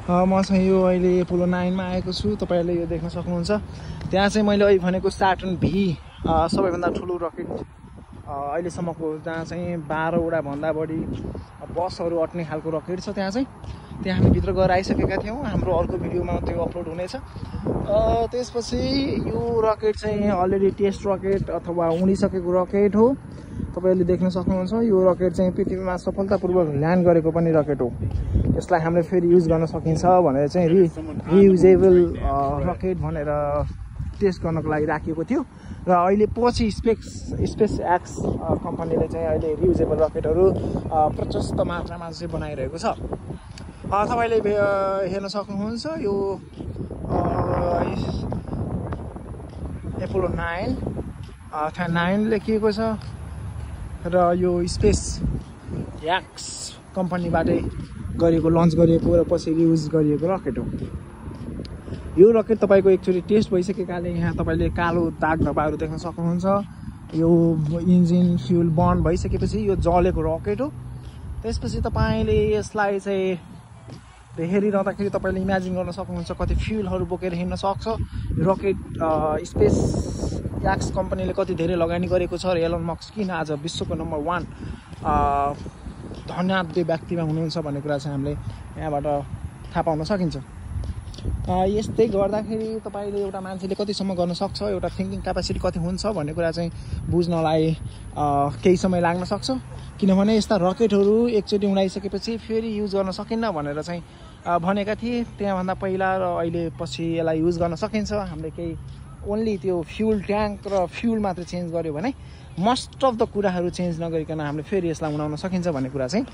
म चाहिँ यो अहिले एपोलो 9 मा आएको छु। तपाईहरुले यो देख्न सक्नुहुन्छ। त्यहाँ चाहिँ मैले अहिले भनेको सैटर्न भी सबैभन्दा ठुलो रकेट अहिलेसम्मको, जहाँ चाहिँ 12 वटा भन्दा बढी बसहरू अट्ने खालको रकेट छ। त्यहाँ हामी भित्र गएर आइसकेका थियौँ। हाम्रो अर्को भिडियोमा त्यो अपलोड हुनेछ। त्यसपछि यो रकेट चाहिँ अलरेडी टेस्ट रकेट अथवा उडिसकेको रकेट हो। तपाईहरुले देख्न सक्नुहुन्छ। यो रकेट चाहिँ पृथ्वीमा सफलतापूर्वक ल्यान्ड गरेको पनि रकेट हो। यसलाई हामीले फेरि युज गर्न सकिन्छ भनेर चाहिँ रियुजेबल रकेट भनेर टेस्ट गर्नको लागि राखिएको थियो। र अहिले पछि स्पेस एक्स कम्पनीले चाहिँ अहिले रियुजेबल रकेटहरू प्रशस्त मात्रामा चाहिँ बनाइरहेको छ। तपाईले हेर्न सक्नुहुन्छ यो एपोलो 9 त्यहाँ 9 लेखिएको छ र यो स्पेस एक्स कम्पनीबाटै गरेको लन्च गरिएको र पछि युज गरिएको रकेट हो। यो रकेट तपाईको एकचोटि टेस्ट भइसकेकाले यहाँ तपाईले कालो दाग धब्बाहरू देख्न सक्नुहुन्छ। यो इन्जिन फ्युल बर्न भइसकेपछि यो जलेको रकेट हो। त्यसपछि तपाईले यसलाई चाहिँ हेरिरहँदाखेरि तपाईले इमेजिन गर्न सक्नुहुन्छ कति फ्युलहरू बोकेर हिँड्न सक्छ। रकेट स्पेस एक्स कम्पनीले कति धेरै लगानी गरेको छ र एलन मस्क किन आज विश्वको नम्बर 1 धनाढ्य व्यक्तिमा हुनुहुन्छ भन्ने कुरा चाहिँ हामीले यहाँबाट थाहा पाउन सकिन्छ। यस्तै गर्दाखेरि तपाईले एउटा मान्छेले कतिसम्म गर्न सक्छ, एउटा थिङ्किङ क्यापेसिटी कति हुन्छ भन्ने कुरा चाहिँ बुझ्नलाई केही समय लाग्न सक्छ। किनभने यस्ता रकेटहरू एकचोटि उडाइसकेपछि फेरि युज गर्न सकिन्न भनेर चाहिँ भनेका थिए त्यहाँभन्दा पहिला, र अहिले पछि यसलाई युज गर्न सकिन्छ। हामीले केही ओन्ली त्यो फ्युल ट्याङ्क र फ्युल मात्र चेन्ज गर्यो भने मोस्ट अफ द कुराहरू चेन्ज नगरिकन हामीले फेरि यसलाई उडाउन सकिन्छ भन्ने कुरा चाहिँ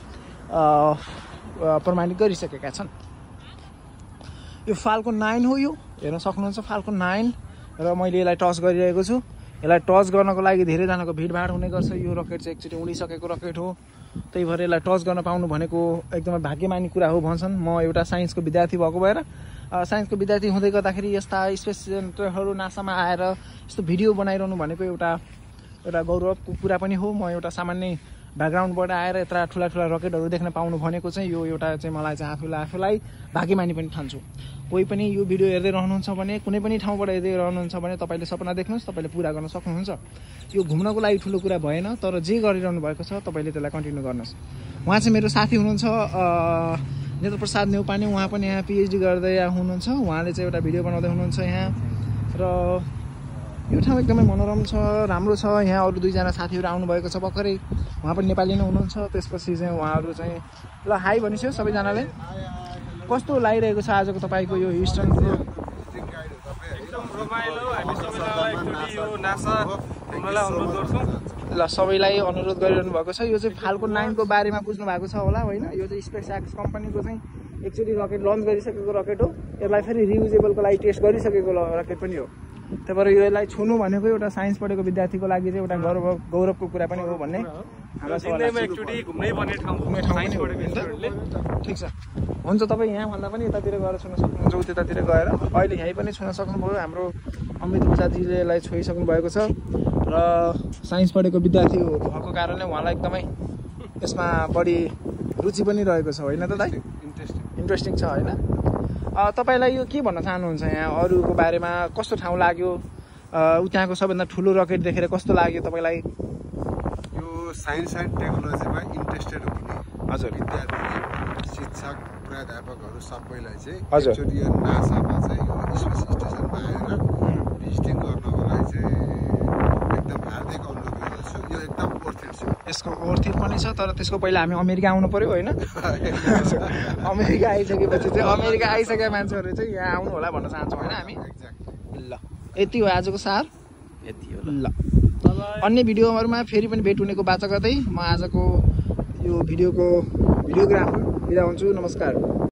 प्रमाणित गरिसकेका छन्। यो फाल्कन 9 हो। यो हेर्न सक्नुहुन्छ फाल्कन 9 र मैले यसलाई टच गरिरहेको छु। यसलाई टच गर्नको लागि धेरैजनाको भिडभाड हुने गर्छ। यो रकेट चाहिँ एकचोटि उडिसकेको रकेट हो। त्यही भएर यसलाई टच गर्न पाउनु भनेको एकदमै भाग्यमानी कुरा हो भन्छन्। म एउटा साइन्सको विद्यार्थी भएको भएर साइन्सको विद्यार्थी हुँदै गर्दाखेरि यस्ता स्पेस सेन्टरहरू नासामा आएर यस्तो भिडियो बनाइरहनु भनेको एउटा गौरवको कुरा पनि हो। म एउटा सामान्य ब्याकग्राउन्डबाट आएर यत्रा ठुला रकेटहरू देख्न पाउनु भनेको चाहिँ यो एउटा चाहिँ मलाई चाहिँ आफूलाई भाग्यमानी पनि ठान्छु। कोही पनि यो भिडियो हेर्दै रहनुहुन्छ भने, कुनै पनि ठाउँबाट हेर्दै रहनुहुन्छ भने तपाईले सपना देख्नुहोस्, तपाईले पूरा गर्न सक्नुहुन्छ। यो घुम्नको लागि ठुलो कुरा भएन, तर जे गरिरहनु भएको छ तपाईले त्यसलाई कन्टिन्यू गर्नुहोस्। उहाँ चाहिँ मेरो साथी हुनुहुन्छ नेत्र प्रसाद नेउपाने। उहाँ पनि यहाँ पिएचडी गर्दै हुनुहुन्छ। उहाँले चाहिँ एउटा भिडियो बनाउँदै हुनुहुन्छ यहाँ। र यो ठाउँ एकदमै मनोरम छ, राम्रो छ। यहाँ अरू 2 जना साथीहरू आउनुभएको छ भर्खरै। उहाँ पनि नेपाली नै हुनुहुन्छ। त्यसपछि चाहिँ उहाँहरू चाहिँ ल हाई भनिसक्यो सबैजनाले। कस्तो लागिरहेको छ आजको तपाईँको यो हिस्टन? ल सबैलाई अनुरोध गरिरहनु भएको छ। यो चाहिँ फाल्कन 9 को बारेमा बुझ्नु भएको छ होला होइन? यो चाहिँ स्पेस एक्स कम्पनीको चाहिँ एकचोटि रकेट लन्च गरिसकेको रकेट हो। यसलाई फेरि रियुजेबलको लागि टेस्ट गरिसकेको रकेट पनि हो। त्यही भएर यसलाई छुनु भनेको एउटा साइन्स पढेको विद्यार्थीको लागि चाहिँ एउटा गौरवको कुरा पनि हो भन्ने ठिक छ। हुन्छ, तपाईँ यहाँभन्दा पनि यतातिर गएर छुन सक्नुहुन्छ, उतातिर गएर। अहिले यहीँ पनि छुन सक्नुभयो। हाम्रो अमित ओझाजीले यसलाई छोइसक्नु भएको छ र साइन्स पढेको विद्यार्थी भएको कारणले उहाँलाई एकदमै यसमा बढी रुचि पनि रहेको छ होइन त दाइ? इन्ट्रेस्टिङ छ होइन? तपाईलाई यो के भन्न चाहनुहुन्छ यहाँ अरूको बारेमा? कस्तो ठाउँ लाग्यो? त्यहाँको सबैभन्दा ठुलो रकेट देखेर कस्तो लाग्यो तपाईलाई? यो साइन्स एन्ड टेक्नोलोजीमा इन्ट्रेस्टेड हुने हजुर विद्यार्थी, शिक्षक, प्राध्यापकहरू सबैलाई चाहिँ हजुर एक्चुअली यो नासामा चाहिँ यो स्पेस स्टेसनमा आएर भिजिटिङ गर्नको लागि चाहिँ एकदम हार्दिक अनुरोध गर्दछु। यो एकदम वर्थ इट छ। यसको वर्थ इट पनि छ, तर त्यसको पहिला हामी अमेरिका आउनु पर्यो होइन? अमेरिका आइसकेपछि चाहिँ अमेरिका आइसकेका मान्छेहरू चाहिँ यहाँ आउनु होला भन्न चाहन्छौँ होइन हामी? ल यति हो आजको सार, यति हो। ल अन्य भिडियोहरूमा फेरि पनि भेट हुनेको बाचा गर्दै म आजको यो भिडियोको भिडियोग्राफर बिदा हुन्छु। नमस्कार।